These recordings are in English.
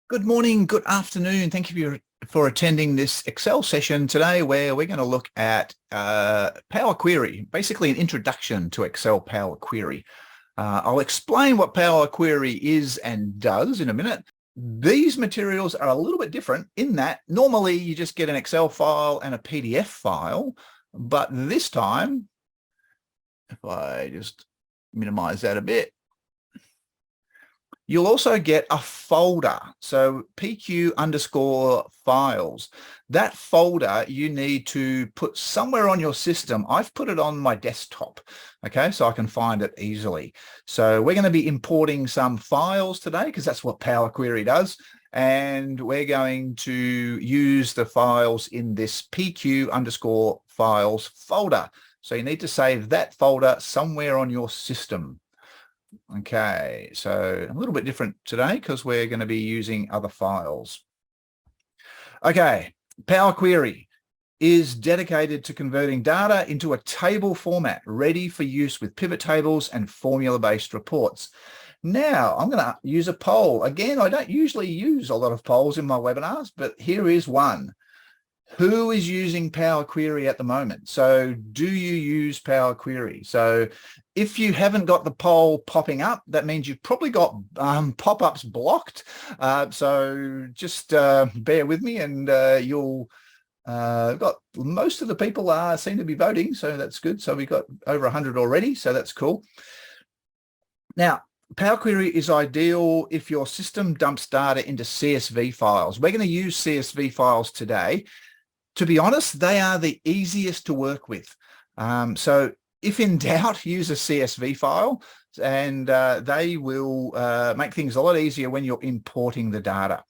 Good morning, good afternoon. Thank you for attending this Excel session today where we're going to look at Power Query, basically an introduction to Excel Power Query. I'll explain what Power Query is and does in a minute. These materials are a little bit different in that normally you just get an Excel file and a PDF file, but this time, if I just minimize that a bit, you'll also get a folder. So PQ_files. That folder you need to put somewhere on your system. I've put it on my desktop, okay, so I can find it easily. So we're going to be importing some files today because that's what Power Query does. And we're going to use the files in this PQ_files folder. So you need to save that folder somewhere on your system. Okay, so a little bit different today because we're going to be using other files. Okay, Power Query is dedicated to converting data into a table format ready for use with pivot tables and formula-based reports. Now, I'm going to use a poll. Again, I don't usually use a lot of polls in my webinars, but here is one. Who is using Power Query at the moment? So do you use Power Query? So if you haven't got the poll popping up, that means you've probably got pop-ups blocked. So just bear with me and you'll got most of the people seem to be voting. So that's good. So we've got over 100 already. So that's cool. Now, Power Query is ideal if your system dumps data into CSV files. We're going to use CSV files today. To be honest, they are the easiest to work with. So if in doubt, use a CSV file and they will make things a lot easier when you're importing the data.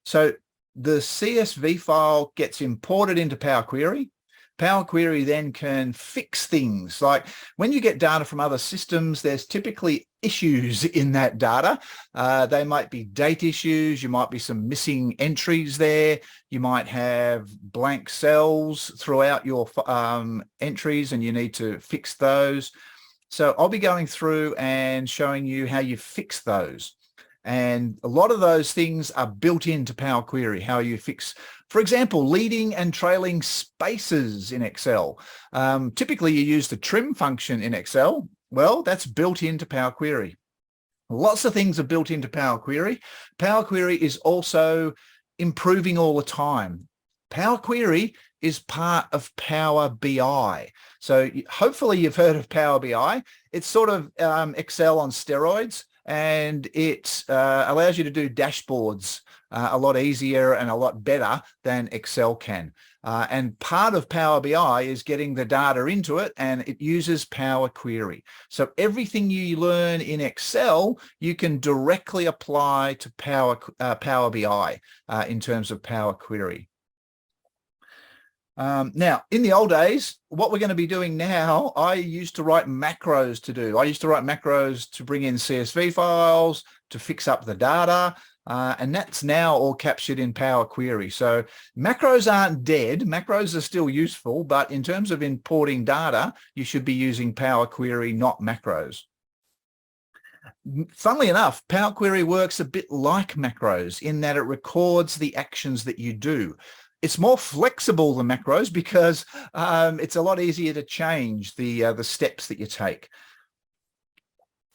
So the CSV file gets imported into Power Query. Power Query then can fix things. Like when you get data from other systems, there's typically issues in that data. They might be date issues. You might be some missing entries there. You might have blank cells throughout your entries and you need to fix those. So I'll be going through and showing you how you fix those. And a lot of those things are built into Power Query, how you fix, for example, leading and trailing spaces in Excel. Typically, you use the trim function in Excel. Well, that's built into Power Query. Lots of things are built into Power Query. Power Query is also improving all the time. Power Query is part of Power BI. So hopefully you've heard of Power BI. It's sort of Excel on steroids. And it allows you to do dashboards a lot easier and a lot better than Excel can. And part of Power BI is getting the data into it, and it uses Power Query. So everything you learn in Excel, you can directly apply to Power BI in terms of Power Query. Now, in the old days, what we're going to be doing now, I used to write macros to do. I used to write macros to bring in CSV files, to fix up the data, and that's now all captured in Power Query. So macros aren't dead. Macros are still useful, but in terms of importing data, you should be using Power Query, not macros. Funnily enough, Power Query works a bit like macros in that it records the actions that you do. It's more flexible than macros because it's a lot easier to change the steps that you take.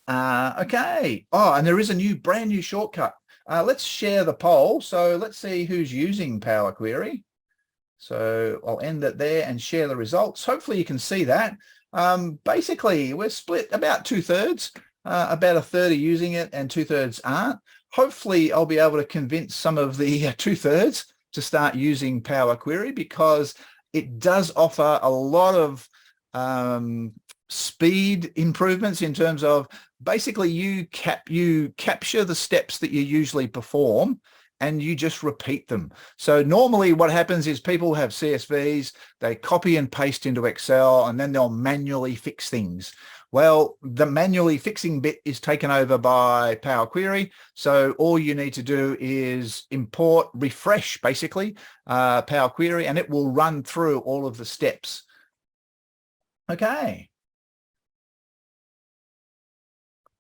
Okay. Oh, and there is a brand new shortcut. Let's share the poll. So let's see who's using Power Query. So I'll end it there and share the results. Hopefully you can see that. Basically, we're split about 2/3. About a third are using it and 2/3 aren't. Hopefully I'll be able to convince some of the 2/3 to start using Power Query because it does offer a lot of speed improvements in terms of basically you capture the steps that you usually perform and you just repeat them. So normally what happens is people have CSVs, they copy and paste into Excel, and then they'll manually fix things. Well, the manually fixing bit is taken over by Power Query. So all you need to do is import, refresh, basically, Power Query, and it will run through all of the steps. Okay.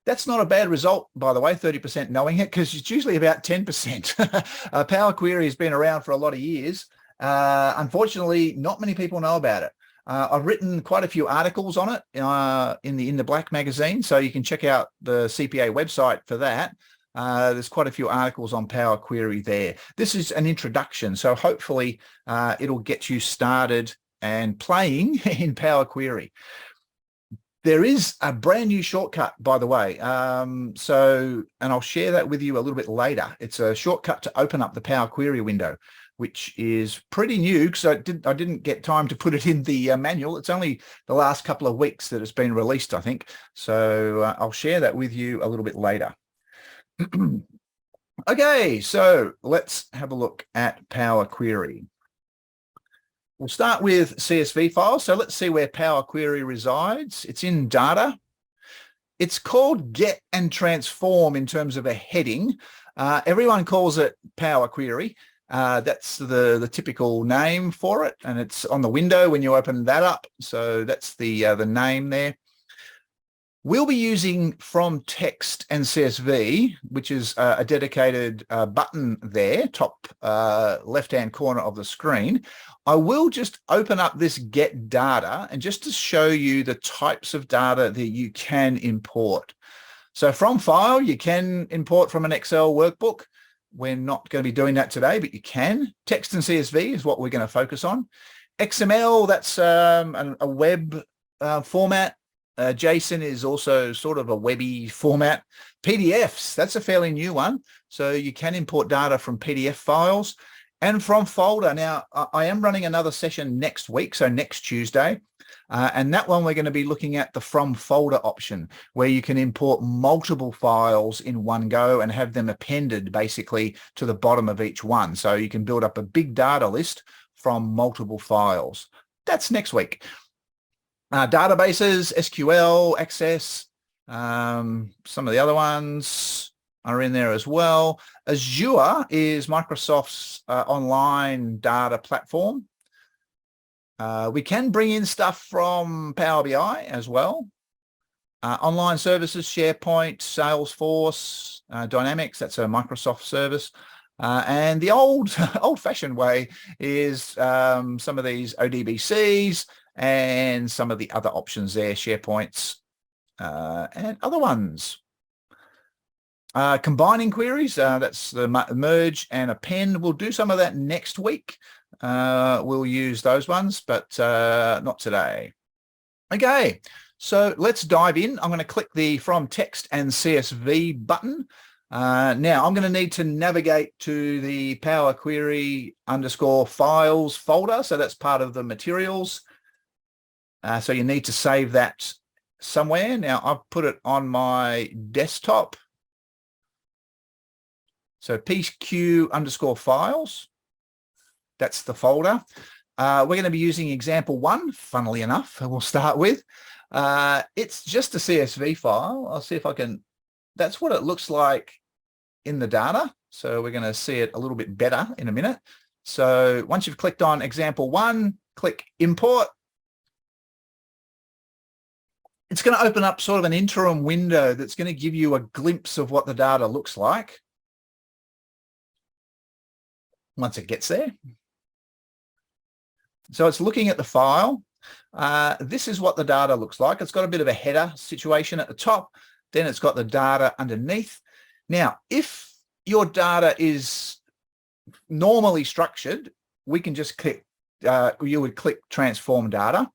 That's not a bad result, by the way, 30% knowing it, because it's usually about 10%. Power Query has been around for a lot of years. Unfortunately, not many people know about it. I've written quite a few articles on it in the Black magazine, so you can check out the CPA website for that. There's quite a few articles on Power Query there. This is an introduction, so hopefully it'll get you started and playing in Power Query. There is a brand new shortcut, by the way. And I'll share that with you a little bit later. It's a shortcut to open up the Power Query window, which is pretty new because I didn't get time to put it in the manual. It's only the last couple of weeks that it's been released, I think. So I'll share that with you a little bit later. Okay, so let's have a look at Power Query. We'll start with CSV files. So let's see where Power Query resides. It's in data. It's called Get and Transform in terms of a heading. Everyone calls it Power Query. That's the typical name for it, and it's on the window when you open that up. So that's the name there. We'll be using from text and CSV, which is a dedicated button there, top left-hand corner of the screen. I will just open up this Get Data and just to show you the types of data that you can import. So from File, you can import from an Excel workbook. We're not going to be doing that today, but you can. Text and CSV is what we're going to focus on. XML, that's a web format. JSON is also sort of a webby format. PDFs, that's a fairly new one. So you can import data from PDF files and from folder. Now, I am running another session next week, so next Tuesday. And that one we're going to be looking at the from folder option, where you can import multiple files in one go and have them appended basically to the bottom of each one. So you can build up a big data list from multiple files. That's next week. Databases, SQL, Access, some of the other ones are in there as well. Azure is Microsoft's online data platform. We can bring in stuff from Power BI as well. Online services, SharePoint, Salesforce, Dynamics, that's a Microsoft service. And the old-fashioned way is some of these ODBCs and some of the other options there, SharePoints and other ones. Combining queries, that's the merge and append. We'll do some of that next week. We'll use those ones, but not today. Okay, so let's dive in. I'm going to click the From Text and CSV button. Now I'm going to need to navigate to the Power Query _files folder. So that's part of the materials. So you need to save that somewhere. Now I've put it on my desktop. So PQ _files, that's the folder. We're going to be using example 1, funnily enough, we'll start with. It's just a CSV file. I'll see if I can, that's what it looks like in the data. So we're going to see it a little bit better in a minute. So once you've clicked on example 1, click import. It's going to open up sort of an interim window that's going to give you a glimpse of what the data looks like once it gets there. So it's looking at the file. This is what the data looks like. It's got a bit of a header situation at the top. Then it's got the data underneath. Now, if your data is normally structured, we can just click, you would click transform data.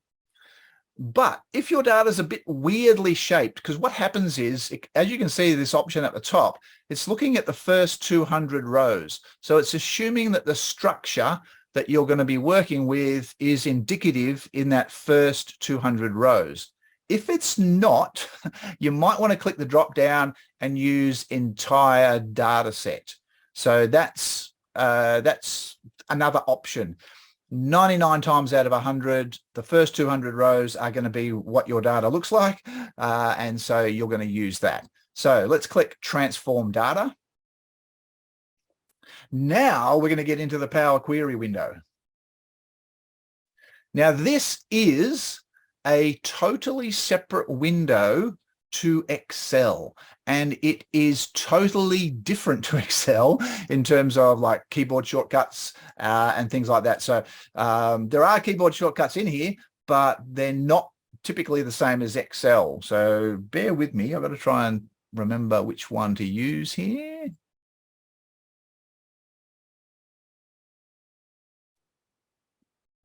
But if your data is a bit weirdly shaped, because what happens is, as you can see this option at the top, it's looking at the first 200 rows. So it's assuming that the structure that you're going to be working with is indicative in that first 200 rows. If it's not, you might want to click the drop down and use entire data set. So that's another option. 99 times out of 100, the first 200 rows are going to be what your data looks like. And so you're going to use that. So let's click transform data. Now we're going to get into the Power Query window. Now this is a totally separate window to Excel, and it is totally different to Excel in terms of like keyboard shortcuts and things like that. So there are keyboard shortcuts in here, but they're not typically the same as Excel. So bear with me. I've got to try and remember which one to use here.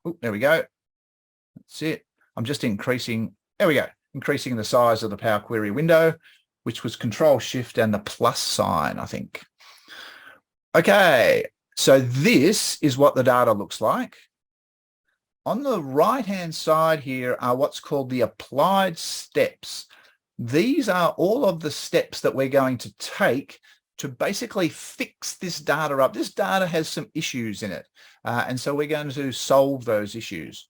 Oh, there we go. That's it. I'm just increasing. There we go. Increasing the size of the Power Query window, which was Control Shift and the plus sign, I think. Okay, so this is what the data looks like. On the right-hand side here are what's called the applied steps. These are all of the steps that we're going to take to basically fix this data up. This data has some issues in it, and so we're going to solve those issues.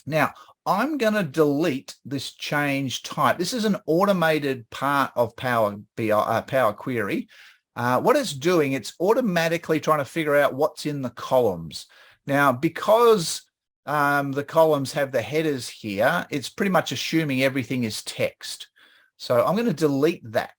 Now, I'm going to delete this change type. This is an automated part of Power Query. What it's doing, it's automatically trying to figure out what's in the columns. Now, because the columns have the headers here, it's pretty much assuming everything is text. So I'm going to delete that.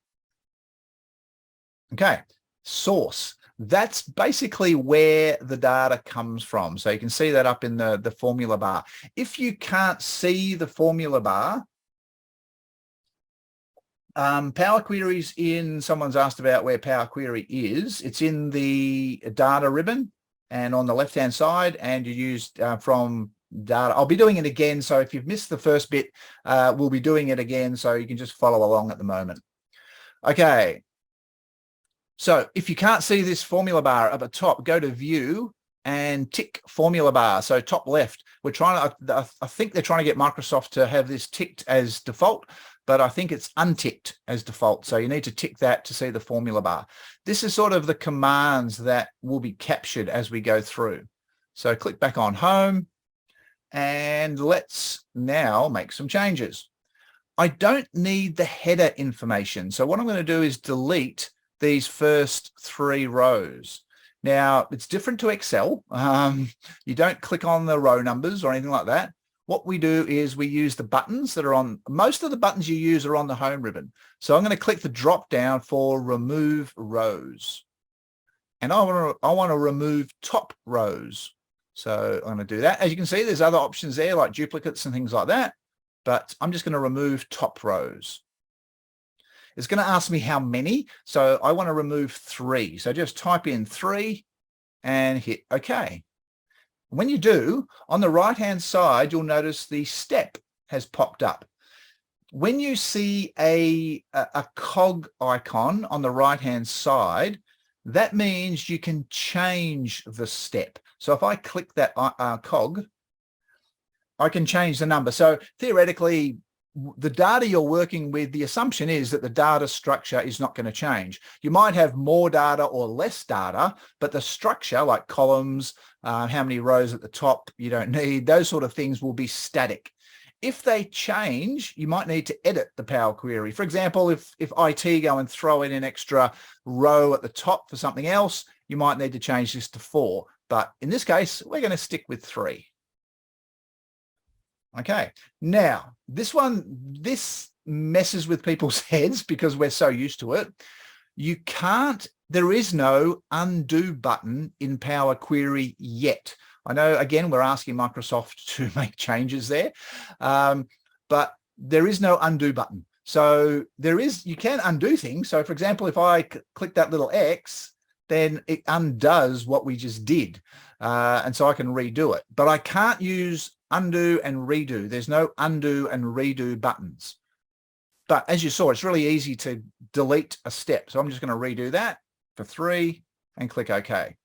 Okay, source. That's basically where the data comes from. So you can see that up in the formula bar. If you can't see the formula bar, Power Query's in, someone's asked about where Power Query is. It's in the data ribbon and on the left-hand side, and you use from data. I'll be doing it again. So if you've missed the first bit, we'll be doing it again. So you can just follow along at the moment. Okay. So if you can't see this formula bar up at the top, go to View and tick Formula Bar. So top left, we're trying to, I think they're trying to get Microsoft to have this ticked as default, but I think it's unticked as default. So you need to tick that to see the formula bar. This is sort of the commands that will be captured as we go through. So click back on Home, and let's now make some changes. I don't need the header information. So what I'm going to do is delete these first 3 rows. Now, it's different to Excel. You don't click on the row numbers or anything like that. What we do is we use the buttons that are on, most of the buttons you use are on the home ribbon. So I'm going to click the drop down for remove rows. And I want to remove top rows. So I'm going to do that. As you can see, there's other options there like duplicates and things like that, but I'm just going to remove top rows. It's going to ask me how many. So I want to remove 3. So just type in 3 and hit OK. When you do, on the right-hand side, you'll notice the step has popped up. When you see a cog icon on the right-hand side, that means you can change the step. So if I click that cog, I can change the number. So theoretically, the data you're working with, the assumption is that the data structure is not going to change. You might have more data or less data, but the structure, like columns, how many rows at the top you don't need, those sort of things will be static. If they change, you might need to edit the Power Query. For example, if IT go and throw in an extra row at the top for something else, you might need to change this to 4. But in this case, we're going to stick with 3. Okay, now this messes with people's heads because we're so used to it. There is no undo button in Power Query yet. I know, again, we're asking Microsoft to make changes there, but there is no undo button. So you can undo things. So for example, if I click that little X, then it undoes what we just did. And so I can redo it, but I can't use undo and redo. There's no undo and redo buttons. But as you saw, it's really easy to delete a step. So I'm just going to redo that for 3 and click OK.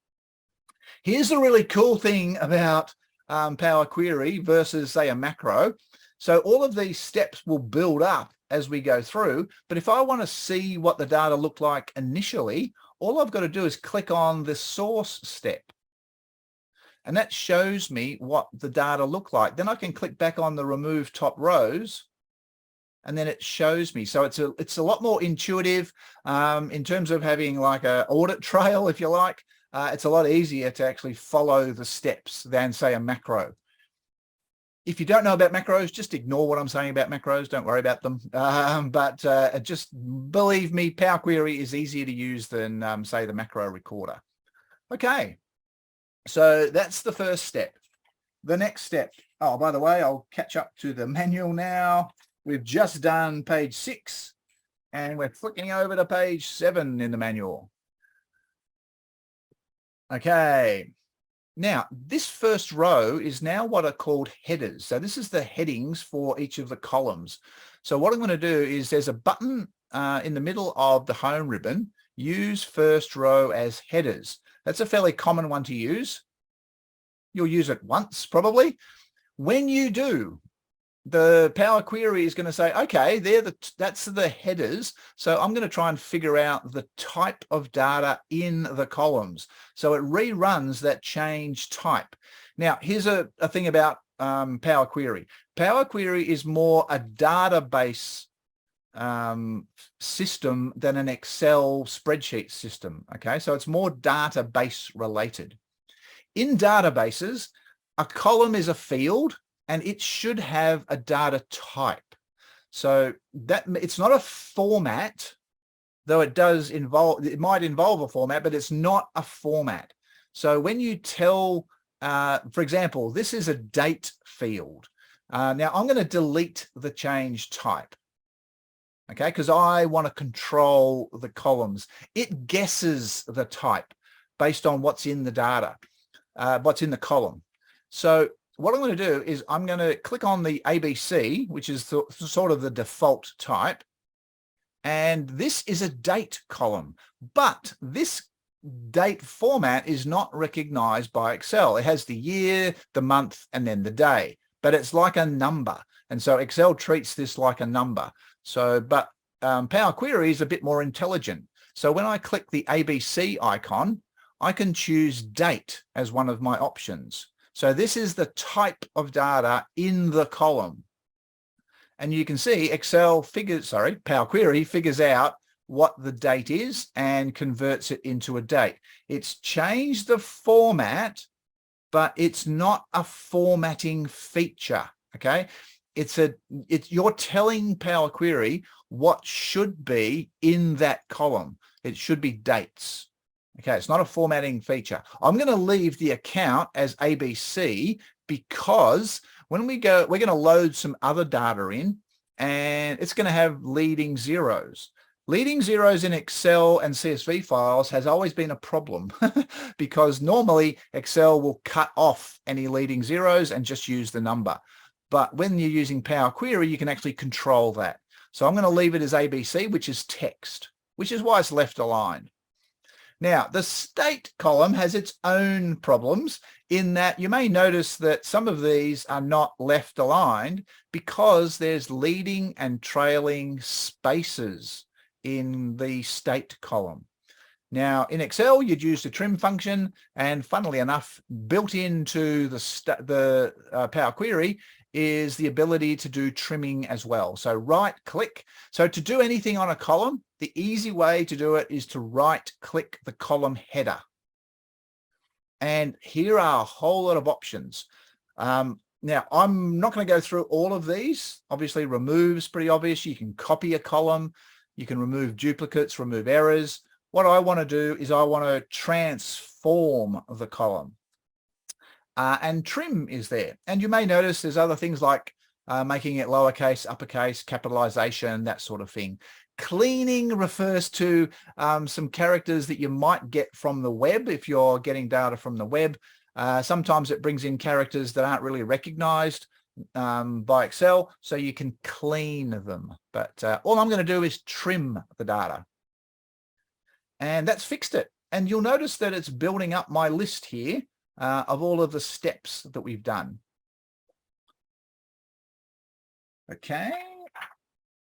Here's the really cool thing about Power Query versus, say, a macro. So all of these steps will build up as we go through. But if I want to see what the data looked like initially, all I've got to do is click on the source step. And that shows me what the data look like. Then I can click back on the remove top rows, and then it shows me. So it's a lot more intuitive in terms of having like an audit trail, if you like. It's a lot easier to actually follow the steps than, say, a macro. If you don't know about macros, just ignore what I'm saying about macros. Don't worry about them. But just believe me, Power Query is easier to use than, say, the macro recorder. Okay, so that's the first step. The next step, oh, by the way, I'll catch up to the manual now. We've just done page 6, and we're flicking over to page 7 in the manual. Okay. Now, this first row is now what are called headers. So this is the headings for each of the columns. So what I'm going to do is there's a button in the middle of the home ribbon, use first row as headers. That's a fairly common one to use. You'll use it once probably. When you do, the Power Query is going to say, okay, that's the headers. So I'm going to try and figure out the type of data in the columns. So it reruns that change type. Now, here's a thing about Power Query. Power Query is more a database system than an Excel spreadsheet system. Okay, so it's more database related. In databases, a column is a field, and it should have a data type. So that it's not a format, though it might involve a format, but it's not a format. So when you tell, for example, this is a date field. Now I'm going to delete the change type. Okay, because I want to control the columns. It guesses the type based on what's in the data, what's in the column. So what I'm going to do is I'm going to click on the ABC, which is sort of the default type. And this is a date column, but this date format is not recognized by Excel. It has the year, the month, and then the day, but it's like a number. And so Excel treats this like a number. So, but Power Query is a bit more intelligent. So when I click the ABC icon, I can choose date as one of my options. So this is the type of data in the column. And you can see Power Query figures out what the date is and converts it into a date. It's changed the format, but it's not a formatting feature, okay? You're telling Power Query what should be in that column. It should be dates. Okay, it's not a formatting feature. I'm going to leave the account as ABC because when we're going to load some other data in, and it's going to have leading zeros. Leading zeros in Excel and CSV files has always been a problem because normally Excel will cut off any leading zeros and just use the number. But when you're using Power Query, you can actually control that. So I'm going to leave it as ABC, which is text, which is why it's left aligned. Now, the state column has its own problems in that you may notice that some of these are not left aligned because there's leading and trailing spaces in the state column. Now, in Excel, you'd use the trim function, and funnily enough, built into the Power Query is the ability to do trimming as well. So right click. So to do anything on a column, the easy way to do it is to right click the column header. And here are a whole lot of options. Now, I'm not going to go through all of these. Obviously, remove is pretty obvious. You can copy a column. You can remove duplicates, remove errors. What I want to do is I want to transform the column. And trim is there. And you may notice there's other things like making it lowercase, uppercase, capitalization, that sort of thing. Cleaning refers to some characters that you might get from the web if you're getting data from the web. Sometimes it brings in characters that aren't really recognized by Excel, so you can clean them. But all I'm going to do is trim the data. And that's fixed it. And you'll notice that it's building up my list here of all of the steps that we've done. Okay,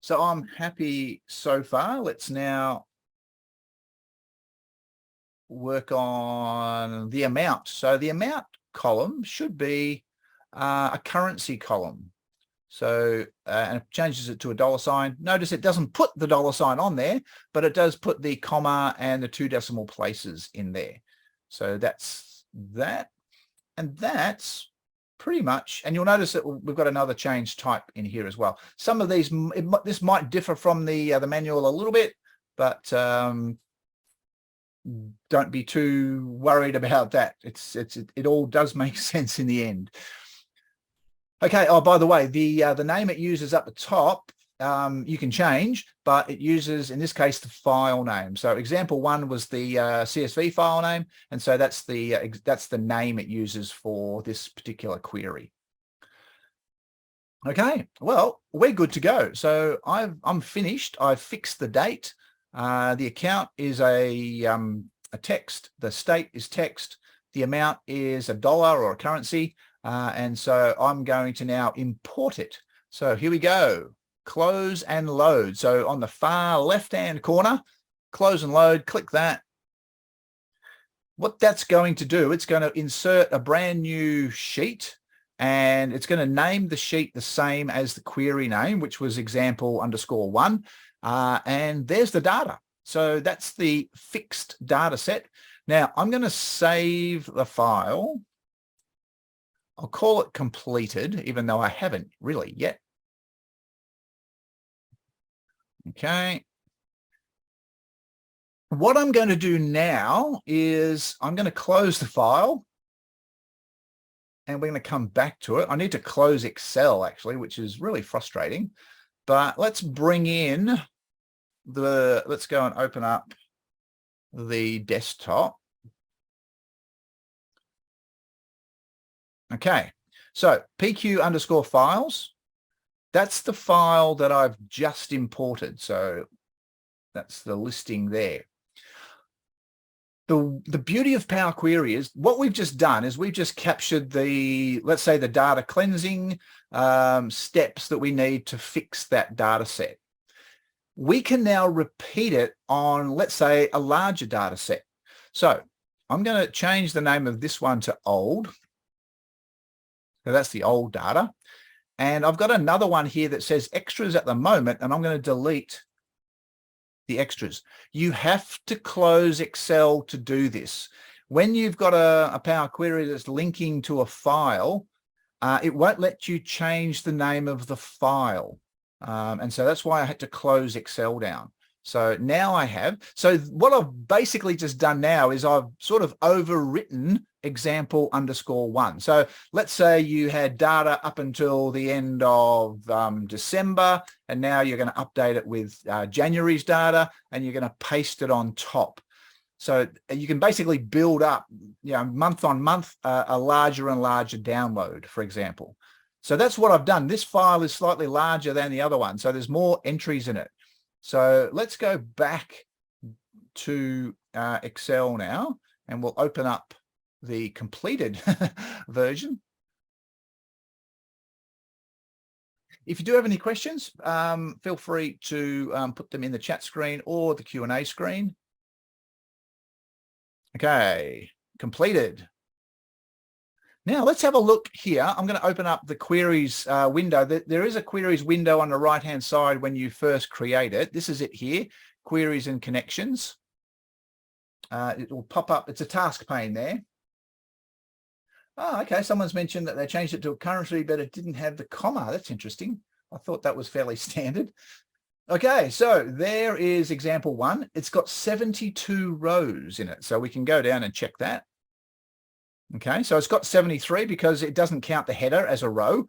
so I'm happy so far. Let's now work on the amount. So the amount column should be a currency column. So and it changes it to a $sign. Notice it doesn't put the $sign on there, but it does put the comma and the 2 decimal places in there. So that's that. And that's pretty much. And you'll notice that we've got another change type in here as well. Some of these, this might differ from the manual a little bit, but don't be too worried about that. It all does make sense in the end. Okay. Oh, by the way, the name it uses up the top, you can change, but it uses, in this case, the file name. So example 1 was the CSV file name, and so that's the name it uses for this particular query. Okay, well, we're good to go. So I'm finished. I've fixed the date. The account is a text. The state is text. The amount is a dollar or a currency. And so I'm going to now import it. So here we go. Close and load. So on the far left-hand corner, close and load, click that. What that's going to do, it's going to insert a brand new sheet, and it's going to name the sheet the same as the query name, which was example_1. And there's the data. So that's the fixed data set. Now I'm going to save the file. I'll call it completed, even though I haven't really yet. Okay. What I'm going to do now is I'm going to close the file, and we're going to come back to it. I need to close Excel, actually, which is really frustrating. But let's bring in let's go and open up the desktop. Okay, so PQ_files, that's the file that I've just imported. So that's the listing there. The beauty of Power Query is what we've just done is we've just captured let's say the data cleansing steps that we need to fix that data set. We can now repeat it on, let's say, a larger data set. So I'm going to change the name of this one to old. So that's the old data. And I've got another one here that says extras at the moment, and I'm going to delete the extras. You have to close Excel to do this. When you've got a Power Query that's linking to a file, it won't let you change the name of the file. And so that's why I had to close Excel down. So now I have. So what I've basically just done now is I've sort of overwritten example_1. So let's say you had data up until the end of December, and now you're going to update it with January's data, and you're going to paste it on top. So you can basically build up, month on month, a larger and larger download, for example. So that's what I've done. This file is slightly larger than the other one, so there's more entries in it. So let's go back to Excel now, and we'll open up the completed version. If you do have any questions, feel free to put them in the chat screen or the Q&A screen. Okay, completed. Now let's have a look here. I'm going to open up the queries window. There is a queries window on the right-hand side when you first create it. This is it here, queries and connections. It will pop up. It's a task pane there. Oh, okay. Someone's mentioned that they changed it to a currency, but it didn't have the comma. That's interesting. I thought that was fairly standard. Okay, so there is example 1. It's got 72 rows in it. So we can go down and check that. Okay, so it's got 73 because it doesn't count the header as a row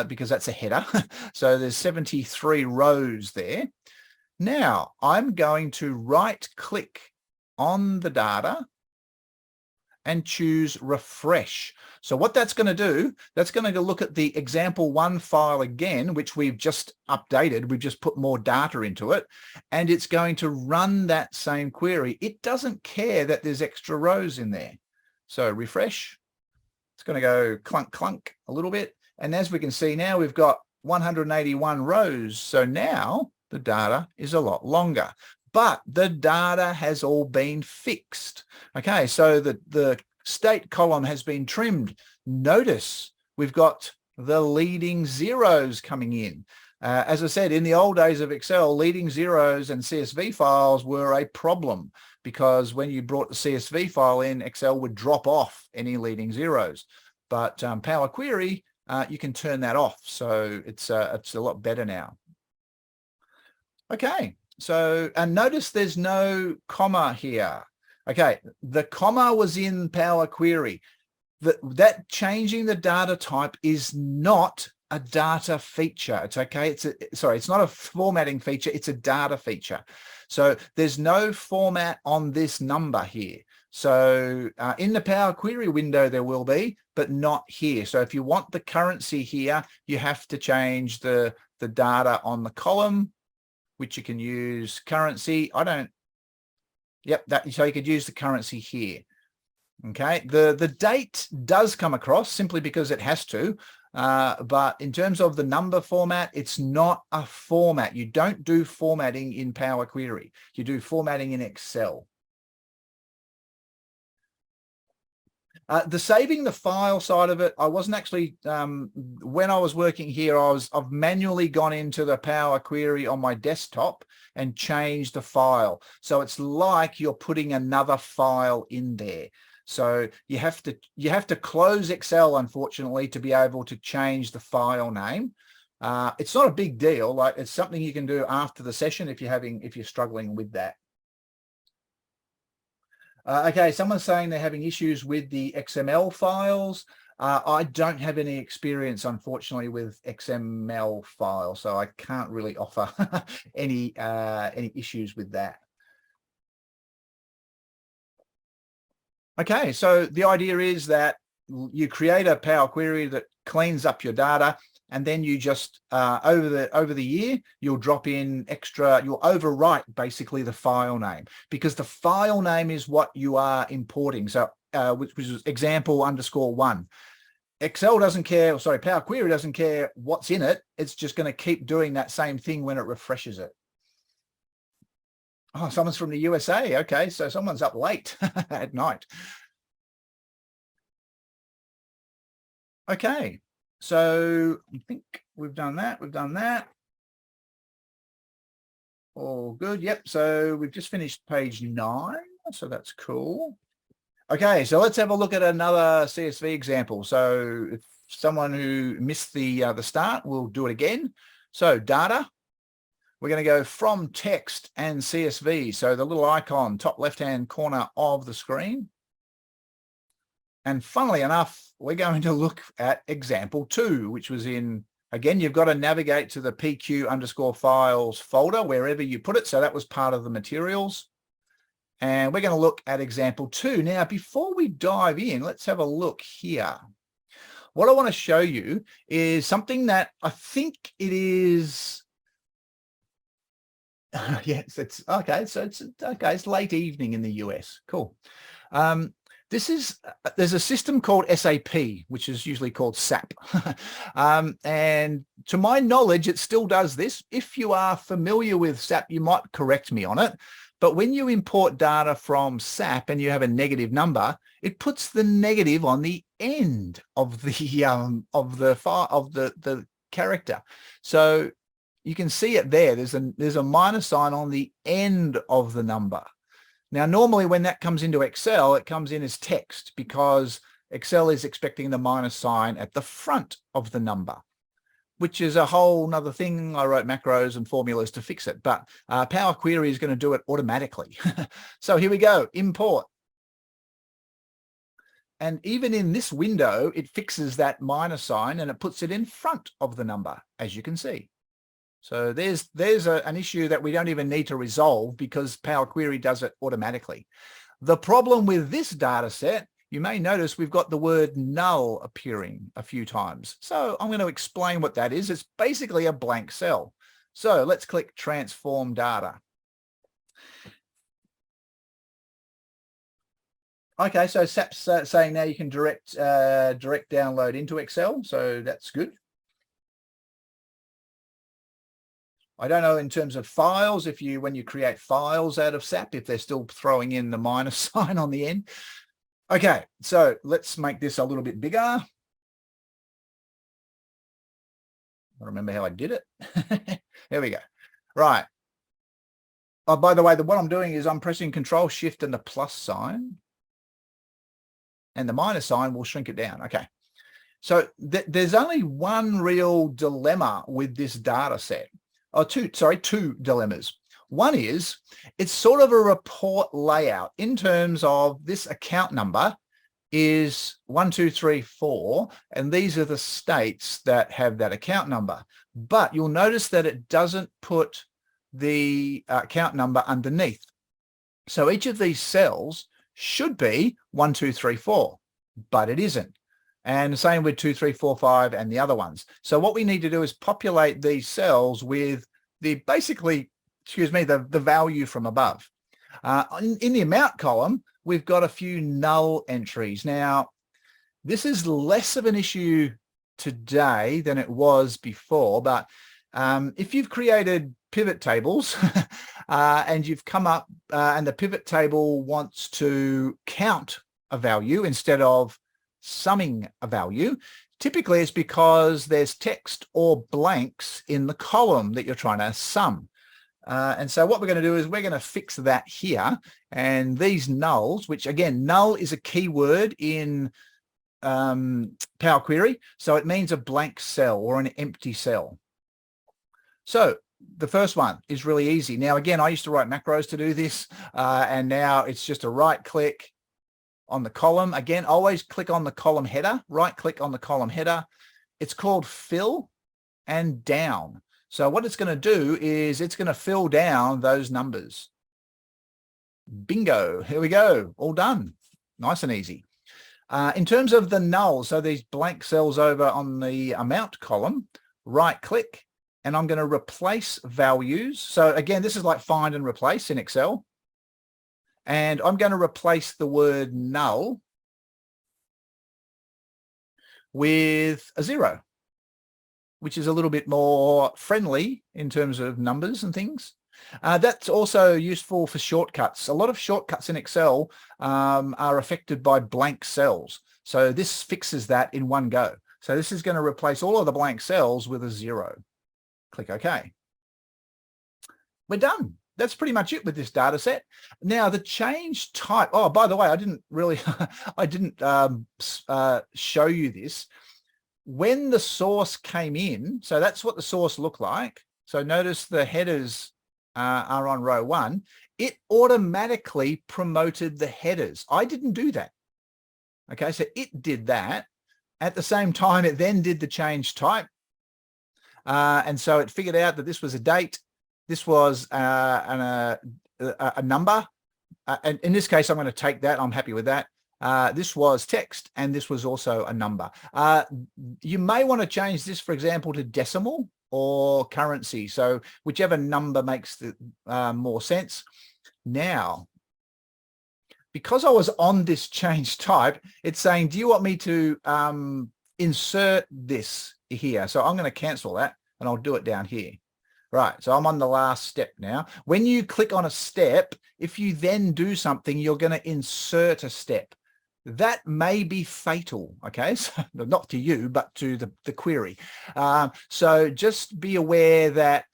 because that's a header. So there's 73 rows there. Now I'm going to right-click on the data and choose refresh. So what that's going to do, that's going to look at the example1 file again, which we've just updated. We've just put more data into it, and it's going to run that same query. It doesn't care that there's extra rows in there. So refresh, it's going to go clunk, clunk a little bit. And as we can see now, we've got 181 rows. So now the data is a lot longer, but the data has all been fixed. Okay, so the state column has been trimmed. Notice we've got the leading zeros coming in. As I said, in the old days of Excel, leading zeros and CSV files were a problem because when you brought the CSV file in, Excel would drop off any leading zeros. But Power Query, you can turn that off. So it's a lot better now. Okay, so and notice there's no comma here. Okay, the comma was in Power Query. That changing the data type is not a data feature. It's okay. It's not a formatting feature. It's a data feature. So there's no format on this number here. So in the Power Query window, there will be, but not here. So if you want the currency here, you have to change the data on the column, which you can use currency. So you could use the currency here. Okay, the date does come across simply because it has to, but in terms of the number format, it's not a format. You don't do formatting in Power Query. You do formatting in Excel. The saving the file side of it, I wasn't actually, when I was working here, I've manually gone into the Power Query on my desktop and changed the file. So it's like you're putting another file in there. So you have to close Excel, unfortunately, to be able to change the file name. It's not a big deal. Like, it's something you can do after the session if you're struggling with that. Okay, someone's saying they're having issues with the XML files. I don't have any experience, unfortunately, with XML files, so I can't really offer any issues with that. Okay, so the idea is that you create a Power Query that cleans up your data, and then you just over the year you'll drop in extra. You'll overwrite basically the file name, because the file name is what you are importing. So which is example _1. Excel doesn't care. Sorry, Power Query doesn't care what's in it. It's just going to keep doing that same thing when it refreshes it. Oh, someone's from the USA. Okay, so someone's up late at night. Okay, so I think we've done that. We've done that. All good. Yep. So we've just finished page 9. So that's cool. Okay, so let's have a look at another CSV example. So if someone who missed the start, we'll do it again. So data. We're going to go from text and CSV. So the little icon, top left-hand corner of the screen. And funnily enough, we're going to look at example 2, which was in, again, you've got to navigate to the PQ_files folder, wherever you put it. So that was part of the materials. And we're going to look at example 2. Now, before we dive in, let's have a look here. What I want to show you is something that I think it is... yes, it's okay. So it's okay. It's late evening in the US. Cool. There's a system called SAP, which is usually called SAP. And to my knowledge, it still does this. If you are familiar with SAP, you might correct me on it. But when you import data from SAP and you have a negative number, it puts the negative on the end of the file of the character. So you can see it there. There's a minus sign on the end of the number. Now, normally when that comes into Excel, it comes in as text, because Excel is expecting the minus sign at the front of the number, which is a whole nother thing. I wrote macros and formulas to fix it, but Power Query is going to do it automatically. So here we go, import. And even in this window, it fixes that minus sign and it puts it in front of the number, as you can see. So there's an issue that we don't even need to resolve, because Power Query does it automatically. The problem with this data set, you may notice we've got the word null appearing a few times. So I'm going to explain what that is. It's basically a blank cell. So let's click Transform Data. Okay, so SAP's saying now you can direct download into Excel. So that's good. I don't know in terms of files, when you create files out of SAP, if they're still throwing in the minus sign on the end. Okay, so let's make this a little bit bigger. I remember how I did it. There we go. Right. Oh, by the way, what I'm doing is I'm pressing Control Shift and the plus sign, and the minus sign will shrink it down. Okay. So there's only one real dilemma with this data set, or two dilemmas. One is it's sort of a report layout in terms of this account number is 1, 2, 3, 4, and these are the states that have that account number. But you'll notice that it doesn't put the account number underneath. So each of these cells should be 1, 2, 3, 4, but it isn't. And the same with 2, 3, 4, 5 and the other ones. So what we need to do is populate these cells with the the value from above. In the amount column, we've got a few null entries. Now, this is less of an issue today than it was before, but if you've created pivot tables and you've come up and the pivot table wants to count a value instead of summing a value, typically it's because there's text or blanks in the column that you're trying to sum. And so what we're going to do is we're going to fix that here. And these nulls, which again, null is a keyword in Power Query. So it means a blank cell or an empty cell. So the first one is really easy. Now, again, I used to write macros to do this. And now it's just a right click on the column. Again, always click on the column header, right click on the column header. It's called fill and down. So what it's going to do is it's going to fill down those numbers. Bingo. Here we go. All done. Nice and easy. In terms of the null, so these blank cells over on the amount column, right click, and I'm going to replace values. So again, this is like find and replace in Excel. And I'm going to replace the word null with a 0, which is a little bit more friendly in terms of numbers and things. That's also useful for shortcuts. A lot of shortcuts in Excel are affected by blank cells. So this fixes that in one go. So this is going to replace all of the blank cells with a 0. Click OK. We're done. That's pretty much it with this data set. Now the change type. Oh, by the way, I didn't show you this. When the source came in, so that's what the source looked like. So notice the headers are on row 1. It automatically promoted the headers. I didn't do that. Okay, so it did that. At the same time, it then did the change type. And so it figured out that this was a date. This was a number. And in this case, I'm going to take that. I'm happy with that. This was text, and this was also a number. You may want to change this, for example, to decimal or currency. So whichever number makes the, more sense. Now, because I was on this change type, it's saying, do you want me to insert this here? So I'm going to cancel that, and I'll do it down here. Right, so I'm on the last step now. When you click on a step, if you then do something, you're going to insert a step. That may be fatal, okay? So not to you, but to the query. So just be aware that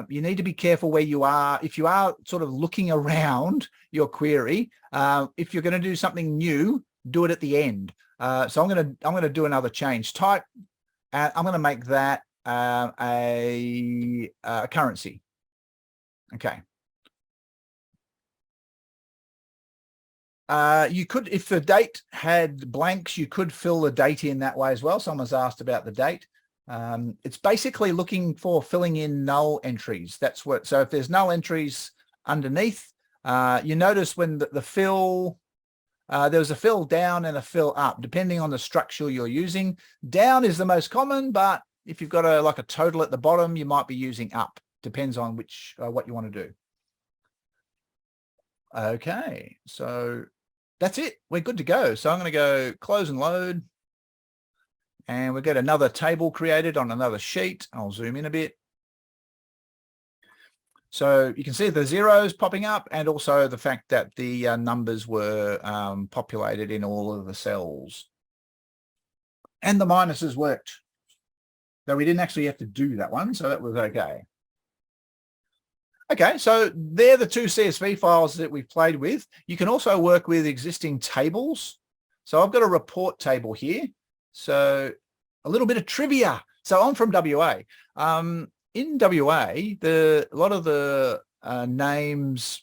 you need to be careful where you are. If you are sort of looking around your query, if you're going to do something new, do it at the end. So I'm going to do another change type, and I'm going to make that a currency. Okay. You could, if the date had blanks, you could fill the date in that way as well. Someone's asked about the date. It's basically looking for filling in null entries. That's what, so if there's null entries underneath, you notice when the fill, there was a fill down and a fill up, depending on the structure you're using. Down is the most common, but if you've got like a total at the bottom, you might be using up. Depends on which, what you want to do. Okay, so that's it. We're good to go. So I'm going to go close and load. And we'll get another table created on another sheet. I'll zoom in a bit. So you can see the zeros popping up, and also the fact that the numbers were populated in all of the cells. And the minuses worked. Though we didn't actually have to do that one, so that was okay. Okay, so they're the two CSV files that we've played with. You can also work with existing tables. So I've got a report table here. So a little bit of trivia. So I'm from WA. In WA, a lot of the names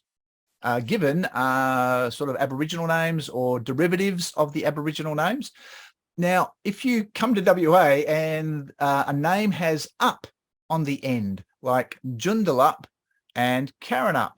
given are sort of Aboriginal names or derivatives of the Aboriginal names. Now, if you come to WA and a name has up on the end, like Joondalup and Karrinyup,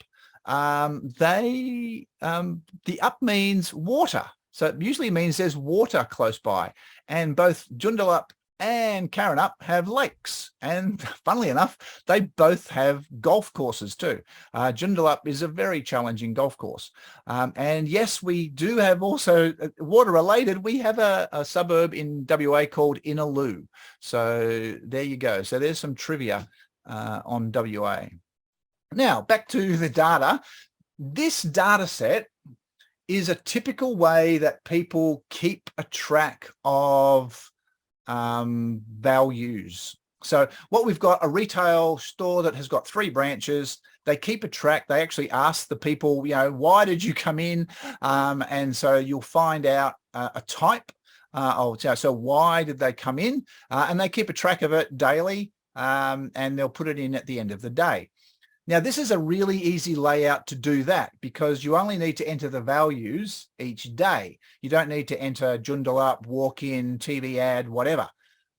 the up means water. So it usually means there's water close by. And both Joondalup and Karrinyup have lakes. And funnily enough, they both have golf courses too. Joondalup is a very challenging golf course. And yes, we do have also water related. We have a suburb in WA called Innaloo. So there you go. So there's some trivia on WA. Now, back to the data. This data set is a typical way that people keep a track of values. So what we've got, a retail store that has got 3 branches. They keep a track. They actually ask the people, why did you come in? And so you'll find out a type. So why did they come in? And they keep a track of it daily, and they'll put it in at the end of the day. Now, this is a really easy layout to do that because you only need to enter the values each day. You don't need to enter Joondalup, walk-in, TV ad, whatever.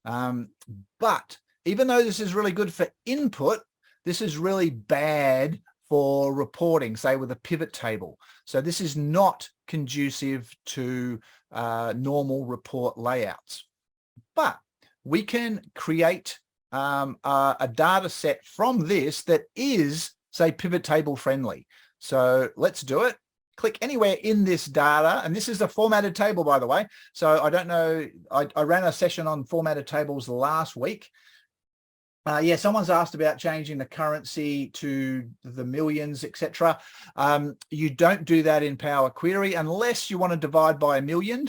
But even though this is really good for input, this is really bad for reporting, say with a pivot table. So this is not conducive to normal report layouts. But we can create a data set from this that is, say, pivot table friendly. So let's do it. Click anywhere in this data, and this is a formatted table, by the way. So I don't know, I ran a session on formatted tables last week. Yeah, someone's asked about changing the currency to the millions, etc. You don't do that in Power Query unless you want to divide by 1 million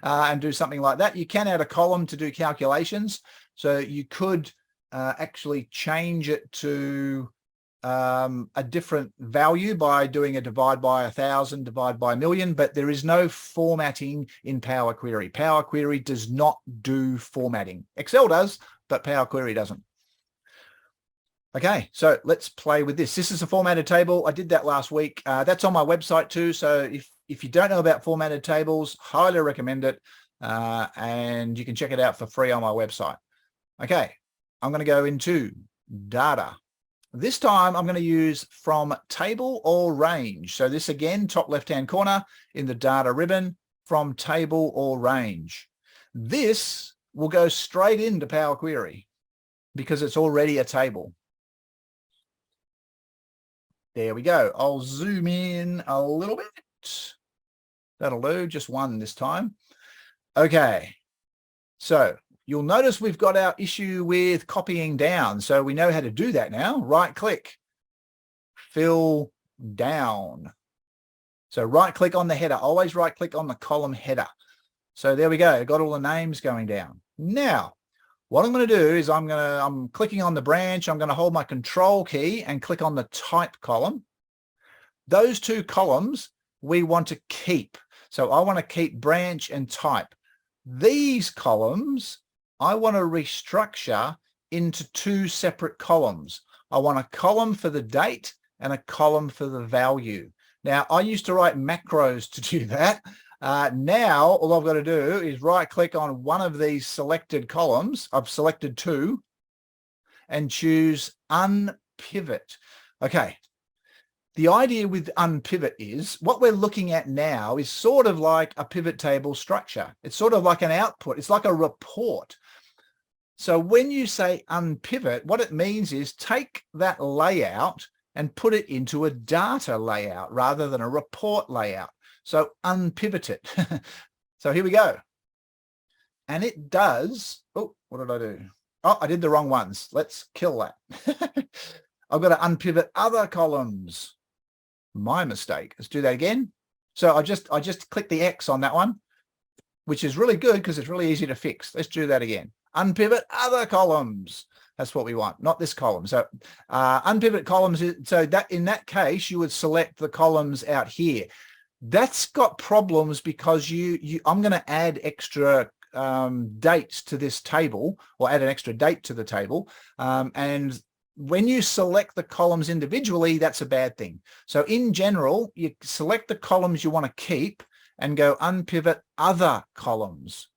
and do something like that. You can add a column to do calculations. So you could actually change it to a different value by doing a divide by 1,000, divide by 1 million, but there is no formatting in Power Query. Power Query does not do formatting. Excel does, but Power Query doesn't. Okay, so let's play with this. This is a formatted table. I did that last week. That's on my website too. So if you don't know about formatted tables, highly recommend it. And you can check it out for free on my website. Okay, I'm going to go into data. This time I'm going to use from table or range. So this again, top left-hand corner in the data ribbon, from table or range. This will go straight into Power Query because it's already a table. There we go. I'll zoom in a little bit. That'll do, just one this time. Okay, so you'll notice we've got our issue with copying down. So we know how to do that now. Right click, fill down. So right click on the header, always right click on the column header. So there we go, got all the names going down. Now, what I'm going to do is I'm clicking on the branch. I'm going to hold my control key and click on the type column. Those 2 columns we want to keep. So I want to keep branch and type. These columns I want to restructure into 2 separate columns. I want a column for the date and a column for the value. Now, I used to write macros to do that. Now, all I've got to do is right click on one of these selected columns. I've selected 2 and choose unpivot. Okay. The idea with unpivot is what we're looking at now is sort of like a pivot table structure. It's sort of like an output. It's like a report. So when you say unpivot, what it means is take that layout and put it into a data layout rather than a report layout. So unpivot it. So here we go. And it does, oh, what did I do? Oh, I did the wrong ones. Let's kill that. I've got to unpivot other columns. My mistake. Let's do that again. So I just click the X on that one, which is really good because it's really easy to fix. Let's do that again. Unpivot other columns. That's what we want, not this column. So unpivot columns. So that in that case, you would select the columns out here. That's got problems because I'm going to add extra dates to this table, or add an extra date to the table. And when you select the columns individually, that's a bad thing. So in general, you select the columns you want to keep and go unpivot other columns.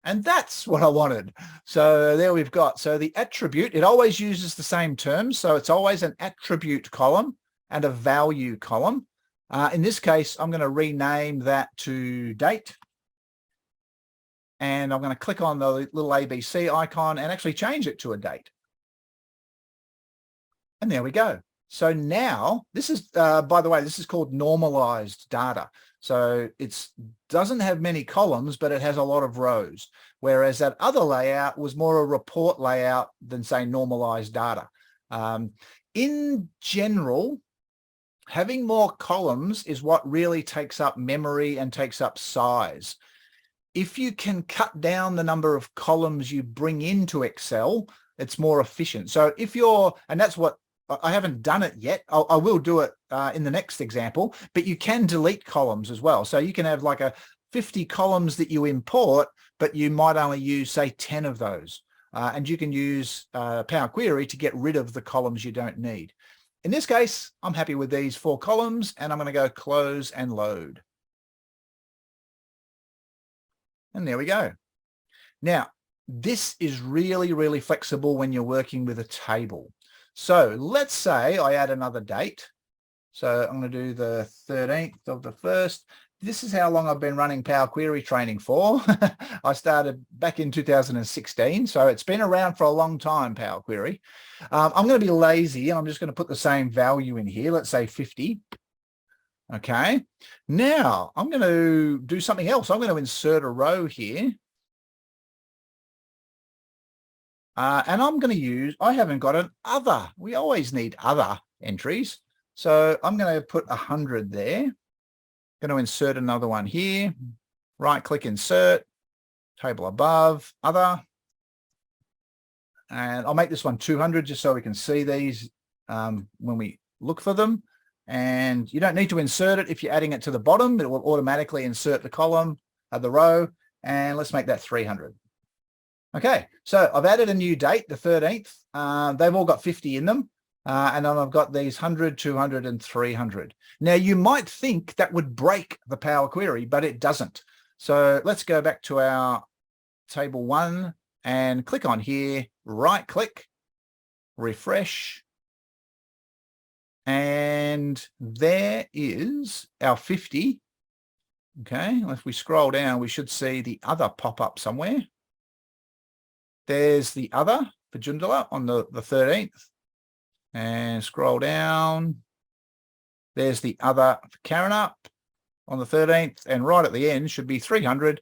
And that's what I wanted. So there we've got. So the attribute, it always uses the same terms. So it's always an attribute column and a value column. In this case, I'm going to rename that to date. And I'm going to click on the little ABC icon and actually change it to a date. And there we go. So now this is, by the way, this is called normalized data. So it doesn't have many columns, but it has a lot of rows. Whereas that other layout was more a report layout than, say, normalized data. In general, having more columns is what really takes up memory and takes up size. If you can cut down the number of columns you bring into Excel, it's more efficient. So if you're, and that's what, I haven't done it yet. I will do it in the next example, but you can delete columns as well. So you can have like 50 columns that you import, but you might only use, say, 10 of those. And you can use Power Query to get rid of the columns you don't need. In this case, I'm happy with these 4 columns, and I'm going to go close and load. And there we go. Now, this is really, really flexible when you're working with a table. So let's say I add another date. So I'm going to do the 13th of the 1st. This is how long I've been running Power Query training for. I started back in 2016. So it's been around for a long time, Power Query. I'm going to be lazy, and I'm just going to put the same value in here. Let's say 50. Okay. Now I'm going to do something else. I'm going to insert a row here. And I'm going to use, I haven't got an other. We always need other entries. So I'm going to put 100 there. Going to insert another one here. Right click, insert, table above, other. And I'll make this one 200 just so we can see these when we look for them. And you don't need to insert it if you're adding it to the bottom. It will automatically insert the column, the row. And let's make that 300. Okay, so I've added a new date, the 13th. They've all got 50 in them. And then I've got these 100, 200, and 300. Now, you might think that would break the Power Query, but it doesn't. So let's go back to our table 1 and click on here, right click, refresh. And there is our 50. Okay, if we scroll down, we should see the other pop up somewhere. There's the other for Joondalup on the 13th. And scroll down. There's the other for Karanup on the 13th. And right at the end should be 300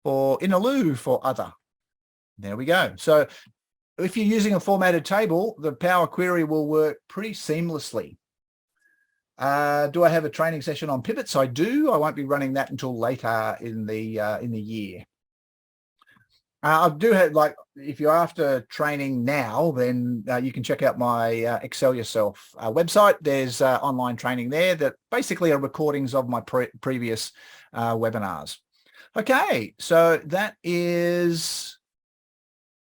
for Inaloo for other. There we go. So if you're using a formatted table, the Power Query will work pretty seamlessly. Do I have a training session on pivots? I do. I won't be running that until later in the year. I do have, like, if you're after training now, then you can check out my Excel Yourself website. There's online training there that basically are recordings of my previous webinars. Okay, so that is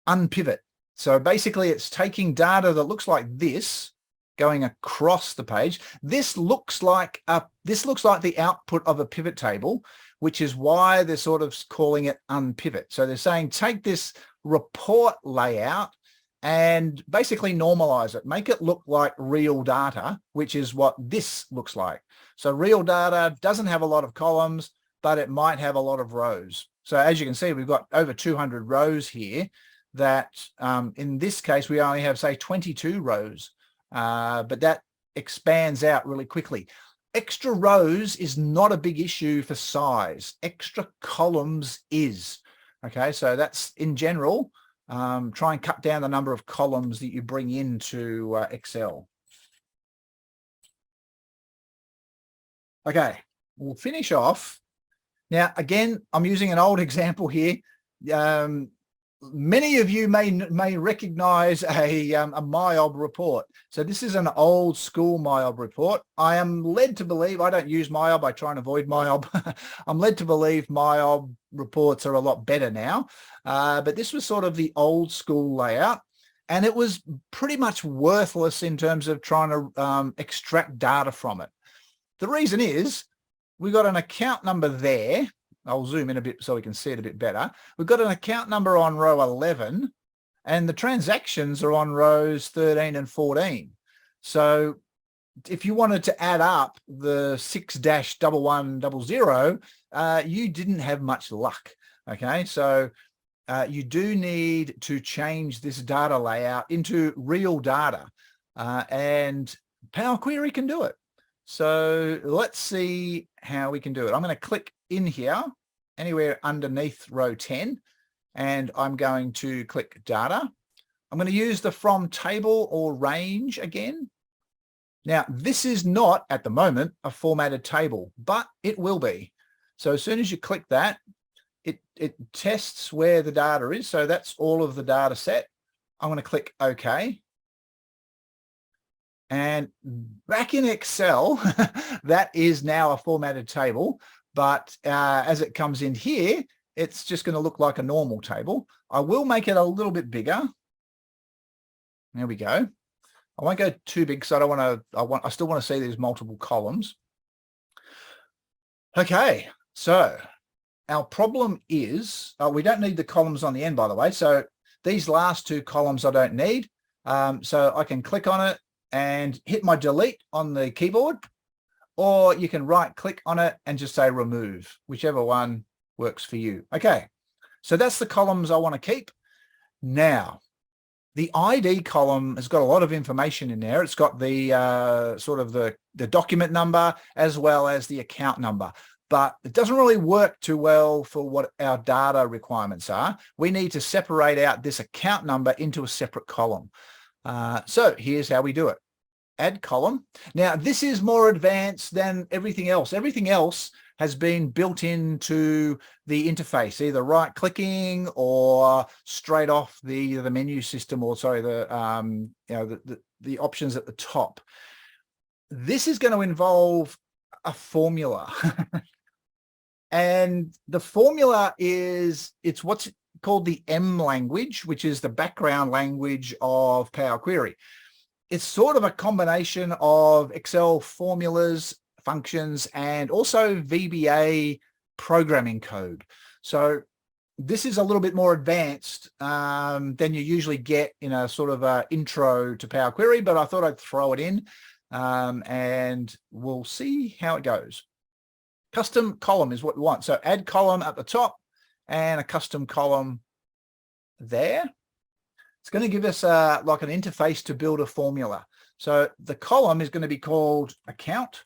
unpivot. So basically it's taking data that looks like this, going across the page. This looks like the output of a pivot table, which is why they're sort of calling it unpivot. So they're saying take this report layout and basically normalize it, make it look like real data, which is what this looks like. So real data doesn't have a lot of columns, but it might have a lot of rows. So as you can see, we've got over 200 rows here that in this case, we only have, say, 22 rows, but that expands out really quickly. Extra rows is not a big issue for size. Extra columns is. Okay, so that's in general. Try and cut down the number of columns that you bring into Excel. Okay, we'll finish off. Now, again, I'm using an old example here. many of you may recognize a MYOB report. So this is an old school MYOB report. I am led to believe, I don't use MYOB, I try and avoid MYOB. I'm led to believe MYOB reports are a lot better now. But this was sort of the old school layout. And it was pretty much worthless in terms of trying to extract data from it. The reason is we got an account number there. I'll zoom in a bit so we can see it a bit better. We've got an account number on row 11 and the transactions are on rows 13 and 14. So if you wanted to add up the 6-1100, you didn't have much luck. Okay, so you do need to change this data layout into real data and Power Query can do it. So let's see how we can do it. I'm going to click in here anywhere underneath row 10 and I'm going to click data. I'm going to use the from table or range again. Now this is not at the moment a formatted table, but it will be. So as soon as you click that, it tests where the data is. So that's all of the data set. I'm going to click OK. And back in Excel, that is now a formatted table. But as it comes in here, it's just going to look like a normal table. I will make it a little bit bigger. There we go. I won't go too big because I don't want to, I still want to see these multiple columns. Okay, so our problem is, we don't need the columns on the end, by the way. So these last two columns I don't need. So I can click on it and hit my delete on the keyboard, or you can right click on it and just say remove, whichever one works for you. Okay, so that's the columns I want to keep. Now, the ID column has got a lot of information in there. It's got the sort of the document number as well as the account number, but it doesn't really work too well for what our data requirements are. We need to separate out this account number into a separate column. So here's how we do it. Add column. Now this is more advanced than everything else. Everything else has been built into the interface, either right clicking or straight off the menu system, or sorry, the options at the top. This is going to involve a formula. And the formula is, it's what's called the M language, which is the background language of Power Query. It's sort of a combination of Excel formulas, functions, and also VBA programming code. So this is a little bit more advanced than you usually get in a sort of a intro to Power Query, but I thought I'd throw it in and we'll see how it goes. Custom column is what we want. So add column at the top and a custom column there. It's going to give us like an interface to build a formula. So the column is going to be called account.